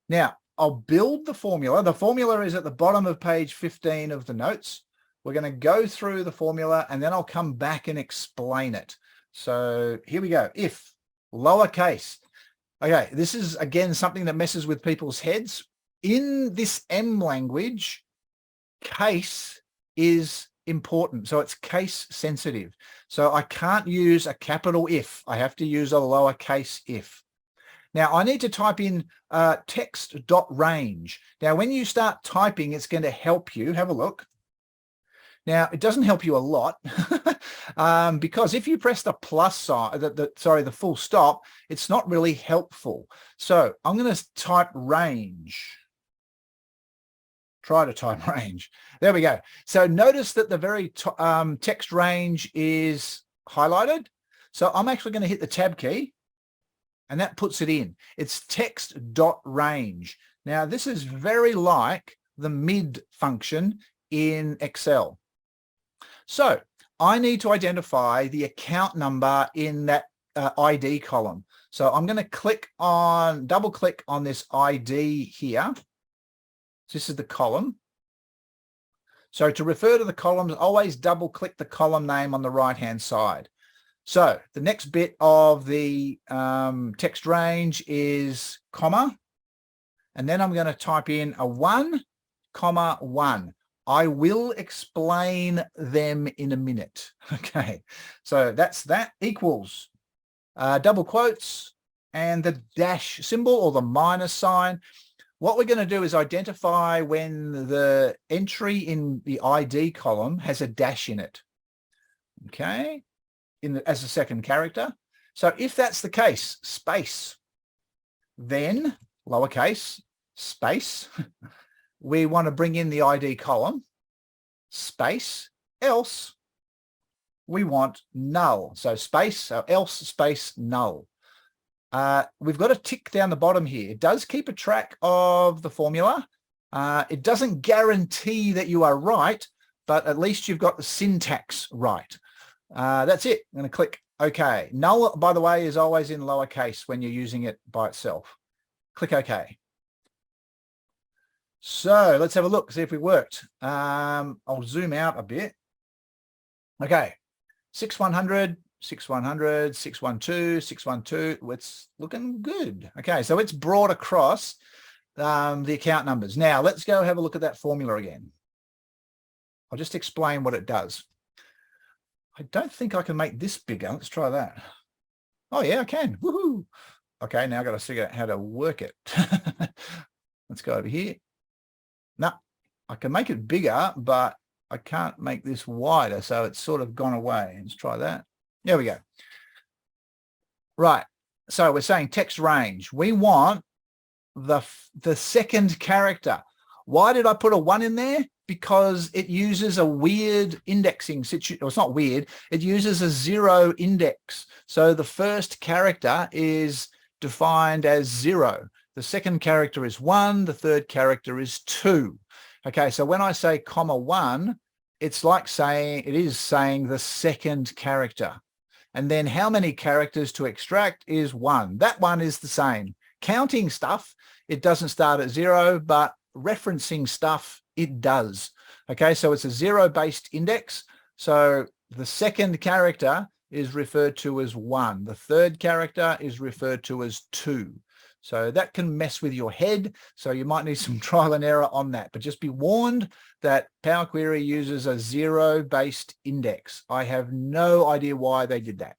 Now I'll build the formula. The formula is at the bottom of page 15 of the notes. We're going to go through the formula and then I'll come back and explain it. So here we go. If lowercase. Okay, this is again something that messes with people's heads. In this M language, case is important. So it's case sensitive. So I can't use a capital if. I have to use a lowercase if. Now I need to type in text.range. Now when you start typing, it's going to help you. Have a look. Now it doesn't help you a lot because if you press the plus sign, the full stop, it's not really helpful. So I'm going to type range. Try to type range. There we go. So notice that the very text range is highlighted. So I'm actually going to hit the tab key and that puts it in. It's text.range. Now this is very like the mid function in Excel. So I need to identify the account number in that ID column. So I'm going to double click on this ID here. This is the column. So to refer to the columns, always double click the column name on the right hand side. So the next bit of the text range is comma, and then I'm going to type in a 1, 1. I will explain them in a minute. Okay, so that equals double quotes and the dash symbol or the minus sign. What we're going to do is identify when the entry in the ID column has a dash in it, okay, as a second character. So if that's the case, space, then lowercase, space, we want to bring in the ID column, space, else, we want null. So space, so else, space, null. We've got a tick down the bottom here. It does keep a track of the formula. It doesn't guarantee that you are right, but at least you've got the syntax right. That's it. I'm going to click OK. Null, by the way, is always in lowercase when you're using it by itself. Click OK. So let's have a look, see if we worked. I'll zoom out a bit. Okay, 6100. 6100, 612, 612, it's looking good. Okay, so it's brought across the account numbers. Now, let's go have a look at that formula again. I'll just explain what it does. I don't think I can make this bigger. Let's try that. Oh, yeah, I can. Woohoo! Okay, now I've got to figure out how to work it. Let's go over here. No, I can make it bigger, but I can't make this wider, so it's sort of gone away. Let's try that. There we go. Right. So we're saying text range. We want the second character. Why did I put a 1 in there? Because it uses a weird indexing situation. It's not weird. It uses a 0 index. So the first character is defined as 0. The second character is 1. The third character is 2. Okay. So when I say comma 1, it's like saying, it is saying the second character. And then how many characters to extract is 1. That one is the same. Counting stuff, it doesn't start at 0, but referencing stuff, it does. Okay, so it's a 0-based index. So the second character is referred to as 1. The third character is referred to as 2. So that can mess with your head. So you might need some trial and error on that. But just be warned that Power Query uses a 0-based index. I have no idea why they did that.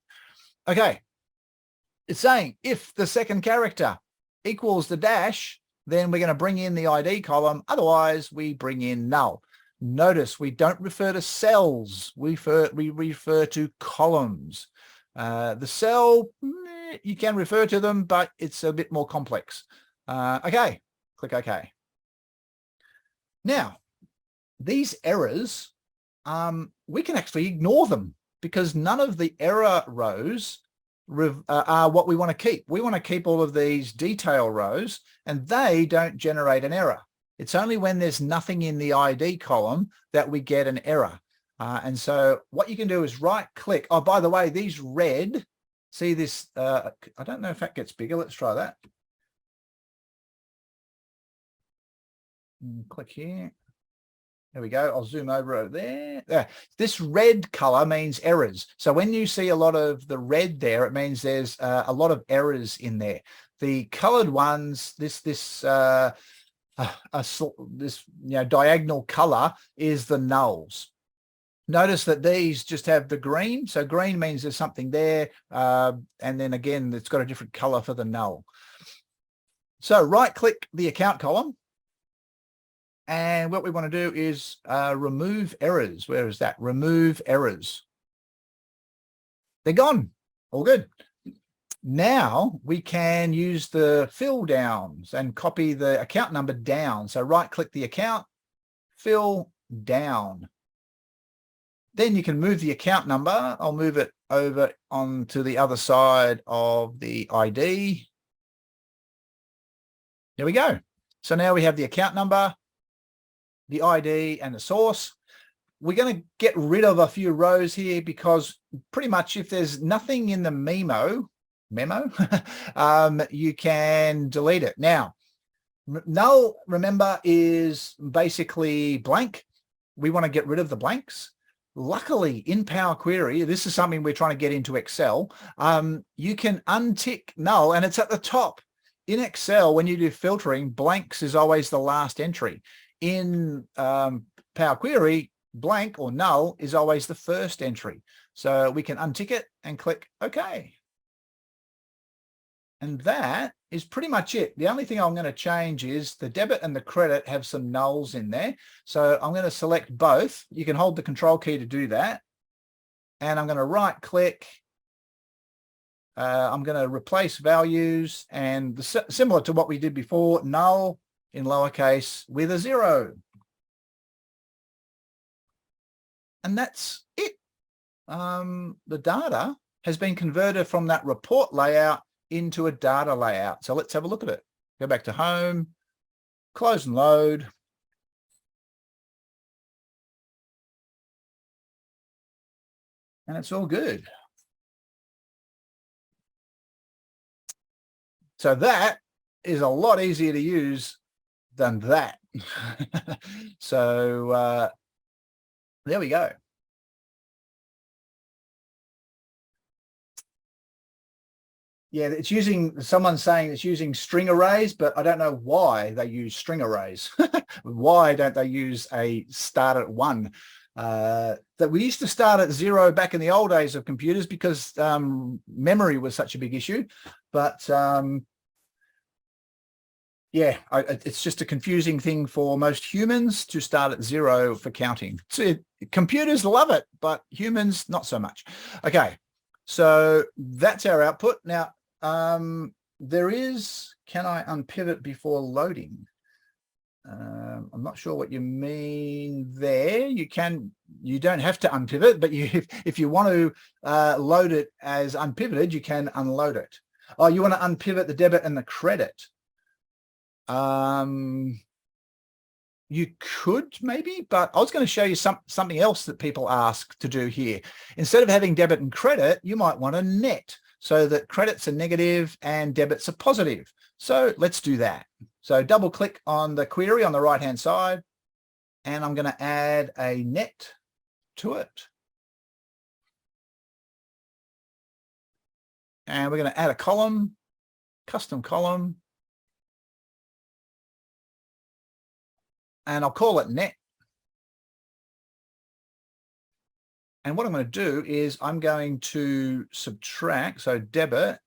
Okay. It's saying if the second character equals the dash, then we're going to bring in the ID column. Otherwise, we bring in null. Notice we don't refer to cells. We refer to columns. The cell, you can refer to them, but it's a bit more complex. Okay, click OK. Now, these errors, we can actually ignore them because none of the error rows are what we want to keep. We want to keep all of these detail rows, and they don't generate an error. It's only when there's nothing in the ID column that we get an error. And so what you can do is right click. Oh, by the way, these red, see this, I don't know if that gets bigger. Let's try that. Click here. There we go. I'll zoom over there. This red color means errors. So when you see a lot of the red there, it means there's a lot of errors in there. The colored ones, this diagonal color is the nulls. Notice that these just have the green. So green means there's something there. And then again, it's got a different color for the null. So right click the account column. And what we want to do is remove errors. Where is that? Remove errors. They're gone. All good. Now we can use the fill downs and copy the account number down. So right click the account, fill down. Then you can move the account number. I'll move it over onto the other side of the ID. There we go. So now we have the account number, the ID, and the source. We're going to get rid of a few rows here because pretty much if there's nothing in the memo, you can delete it. Now, null, remember, is basically blank. We want to get rid of the blanks. Luckily, in Power Query, this is something we're trying to get into Excel, you can untick null, and it's at the top. in Excel, when you do filtering, blanks is always the last entry. In Power Query, blank or null is always the first entry. So we can untick it and click OK. And that is pretty much it. The only thing I'm going to change is the debit and the credit have some nulls in there. So I'm going to select both. You can hold the control key to do that. And I'm going to right click. I'm going to replace values, and similar to what we did before, null in lowercase with a 0. And that's it. The data has been converted from that report layout into a data layout. So let's have a look at it. Go back to home, close and load. And it's all good. So that is a lot easier to use than that. So there we go. Yeah, it's using, someone's saying it's using string arrays, but I don't know why they use string arrays. Why don't they use a start at 1? That we used to start at 0 back in the old days of computers because memory was such a big issue. But yeah, it's just a confusing thing for most humans to start at 0 for counting. So computers love it, but humans not so much. Okay, so that's our output. Now, there is, can I unpivot before loading? I'm not sure what you mean there. You don't have to unpivot, but if you want to load it as unpivoted, you can unload it. Oh, you want to unpivot the debit and the credit. You could maybe, but I was going to show you something else that people ask to do here. Instead of having debit and credit, you might want a net so that credits are negative and debits are positive. So let's do that. So double click on the query on the right hand side, and I'm going to add a net to it. And we're going to add a column, custom column, and I'll call it net. And what I'm going to do is I'm going to subtract, so debit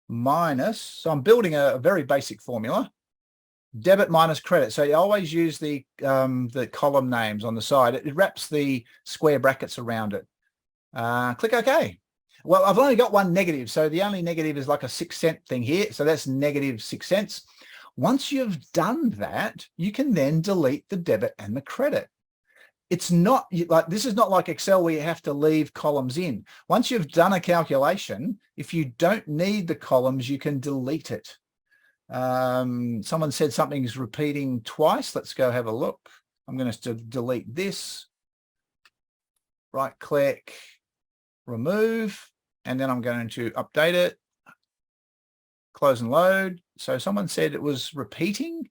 minus, so I'm building a very basic formula, debit minus credit. So you always use the column names on the side. It wraps the square brackets around it. Click OK. Well, I've only got one negative, so the only negative is like a 6-cent thing here. So that's negative 6 cents. Once you've done that, you can then delete the debit and the credit. It's not like, this is not like Excel where you have to leave columns in. Once you've done a calculation, if you don't need the columns, you can delete it. Someone said something's repeating twice. Let's go have a look. I'm going to delete this. Right click, remove, and then I'm going to update it. Close and load. So someone said it was repeating.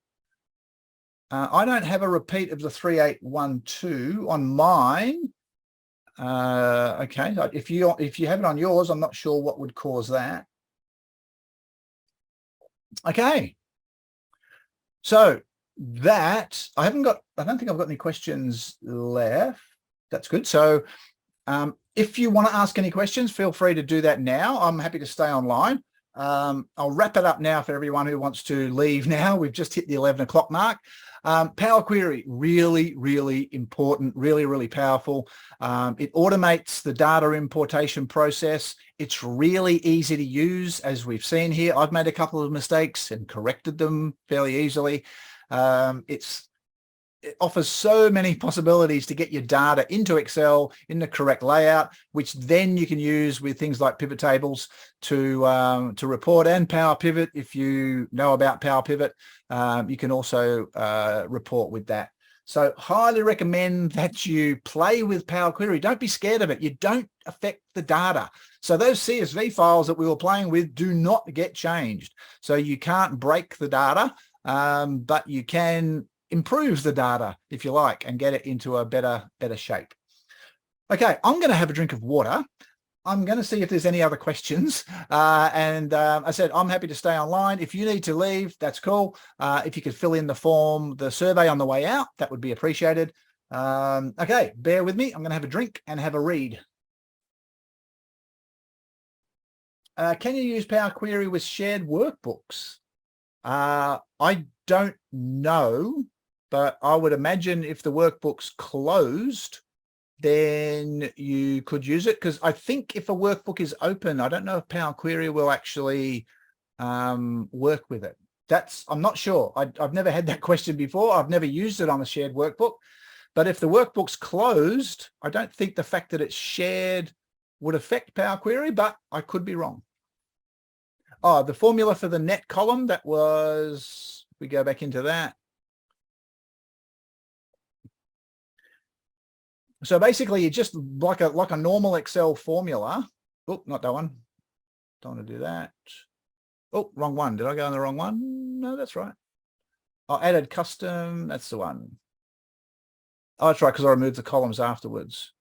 I don't have a repeat of the 3812 on mine. Okay, if you have it on yours, I'm not sure what would cause that. Okay, so that I don't think I've got any questions left. That's good. So if you want to ask any questions, feel free to do that now. I'm happy to stay online. I'll wrap it up now for everyone who wants to leave now. We've just hit the 11 o'clock mark. Power Query, really, really important, really, really powerful. It automates the data importation process. It's really easy to use, as we've seen here. I've made a couple of mistakes and corrected them fairly easily. It offers so many possibilities to get your data into Excel in the correct layout, which then you can use with things like pivot tables to report, and Power Pivot. If you know about Power Pivot, you can also report with that. So highly recommend that you play with Power Query. Don't be scared of it. You don't affect the data. So those CSV files that we were playing with do not get changed. So you can't break the data, but you can improve the data if you like and get it into a better shape. Okay, I'm going to have a drink of water. I'm going to see if there's any other questions. I said, I'm happy to stay online. If you need to leave, that's cool. If you could fill in the survey on the way out, that would be appreciated. Okay, bear with me. I'm going to have a drink and have a read. Can you use Power Query with shared workbooks? I don't know, but I would imagine if the workbook's closed, then you could use it, because I think if a workbook is open, I don't know if Power Query will actually work with it. I'm not sure. I've never had that question before. I've never used it on a shared workbook. But if the workbook's closed, I don't think the fact that it's shared would affect Power Query, but I could be wrong. Oh, the formula for the net column, that was, if we go back into that. So basically, you just like a normal Excel formula. Oh, not that one. Don't want to do that. Oh, wrong one. Did I go on the wrong one? No, that's right. I added custom. That's the one. Oh, that's right, because I removed the columns afterwards.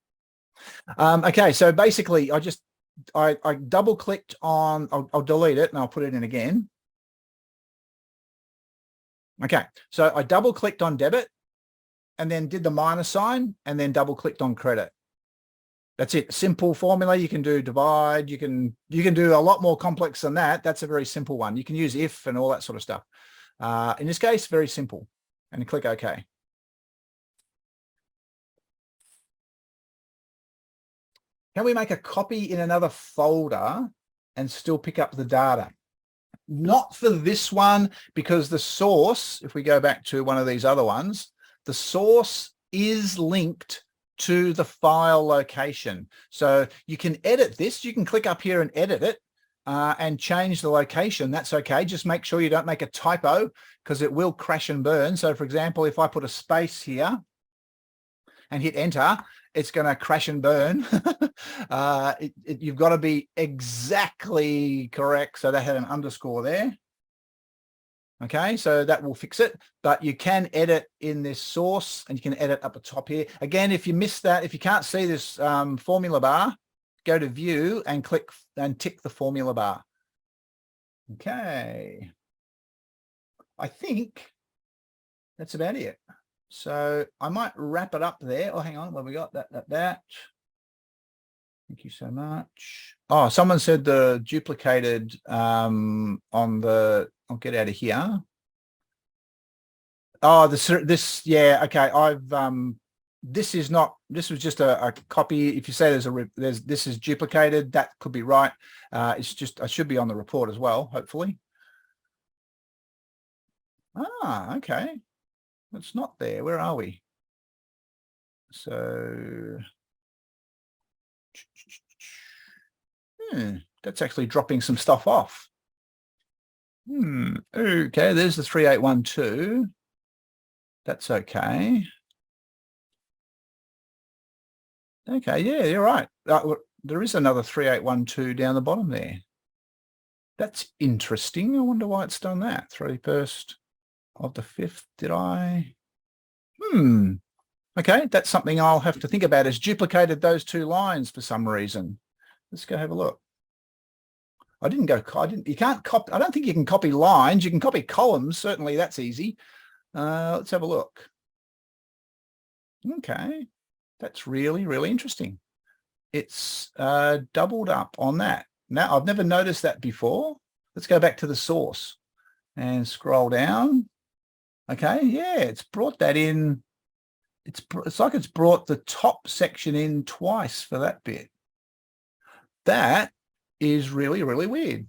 Okay, so basically, I double clicked on, I'll delete it and I'll put it in again. Okay, so I double clicked on debit and then did the minus sign and then double clicked on credit. That's it. Simple formula. You can do divide. You can do a lot more complex than that. That's a very simple one. You can use if and all that sort of stuff. In this case, very simple. And click OK. Can we make a copy in another folder and still pick up the data? Not for this one, because the source, if we go back to one of these other ones, the source is linked to the file location. So you can edit this. You can click up here and edit it and change the location. That's okay. Just make sure you don't make a typo, because it will crash and burn. So for example, if I put a space here and hit enter, it's going to crash and burn. You've got to be exactly correct. So that had an underscore there. Okay, so that will fix it, but you can edit in this source and you can edit up the top here. Again, if you missed that, if you can't see this formula bar, go to view and click and tick the formula bar. Okay. I think that's about it. So I might wrap it up there. Oh, hang on, what we got? That. Thank you so much. Oh, someone said the duplicated on the, I'll get out of here. Oh, this, yeah, okay. This was just a copy. If you say this is duplicated, that could be right. It's just, I should be on the report as well, hopefully. Ah, okay. It's not there. Where are we? So, that's actually dropping some stuff off. Okay, there's the 3812. That's okay. Okay, yeah, you're right. There is another 3812 down the bottom there. That's interesting. I wonder why it's done that. 31st of the 5th. Did I? Okay, that's something I'll have to think about. It's duplicated those two lines for some reason. Let's go have a look. You can't copy, I don't think you can copy lines. You can copy columns. Certainly that's easy. Let's have a look. Okay, that's really, really interesting. It's doubled up on that. Now, I've never noticed that before. Let's go back to the source and scroll down. Okay, yeah, it's brought that in. It's like it's brought the top section in twice for that bit. That is really, really weird.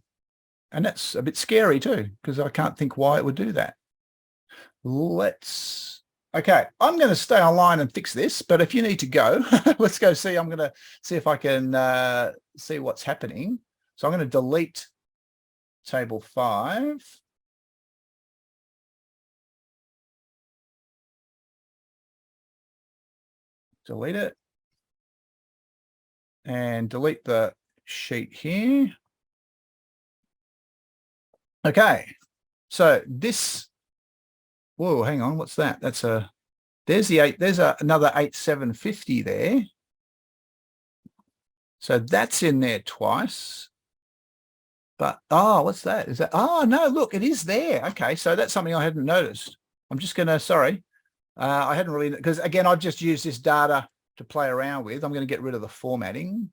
And that's a bit scary too, because I can't think why it would do that. Okay, I'm going to stay online and fix this, but if you need to go, let's go see. I'm going to see if I can see what's happening. So I'm going to delete table 5. Delete it. And delete the sheet here. Okay, so this, whoa, hang on, what's that? That's there's another 8750 there. So that's in there twice. But, oh, what's that? Is that, oh, no, look, it is there. Okay, so that's something I hadn't noticed. I'm just going to, sorry, I hadn't really, because again, I've just used this data to play around with. I'm going to get rid of the formatting.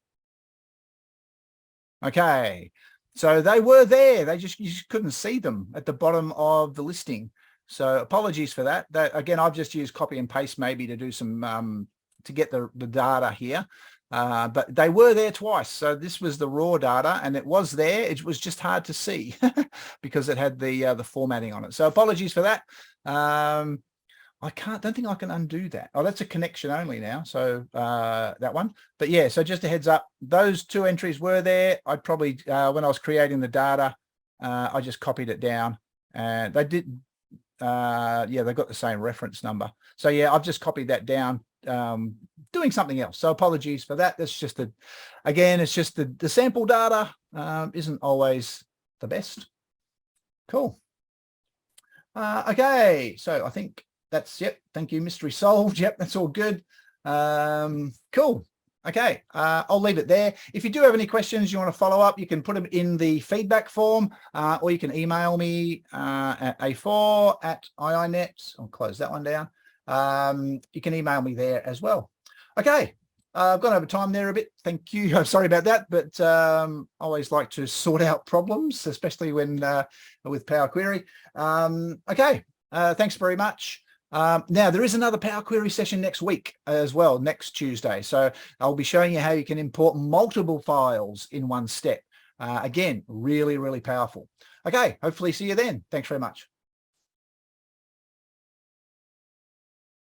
Okay, so they were there. You just couldn't see them at the bottom of the listing. So apologies for that. Again, I've just used copy and paste maybe to do some, to get the data here. But they were there twice. So this was the raw data and it was there. It was just hard to see because it had the formatting on it. So apologies for that. Don't think I can undo that. Oh, that's a connection only now. So that one. But yeah, so just a heads up, those two entries were there. I'd probably, when I was creating the data, I just copied it down and they did, yeah, they got the same reference number. So yeah, I've just copied that down, doing something else. So apologies for that. That's just again, it's just the sample data isn't always the best. Cool. Okay, so I think that's, yep, thank you, mystery solved. Yep, that's all good. Cool. Okay, I'll leave it there. If you do have any questions you want to follow up, you can put them in the feedback form, or you can email me at a4@iinet. I'll close that one down. You can email me there as well. Okay, I've gone over time there a bit. Thank you. I'm sorry about that, but I always like to sort out problems, especially when with Power Query. Okay, thanks very much. Now, there is another Power Query session next week as well, next Tuesday. So I'll be showing you how you can import multiple files in one step. Again, really, really powerful. Okay, hopefully see you then. Thanks very much.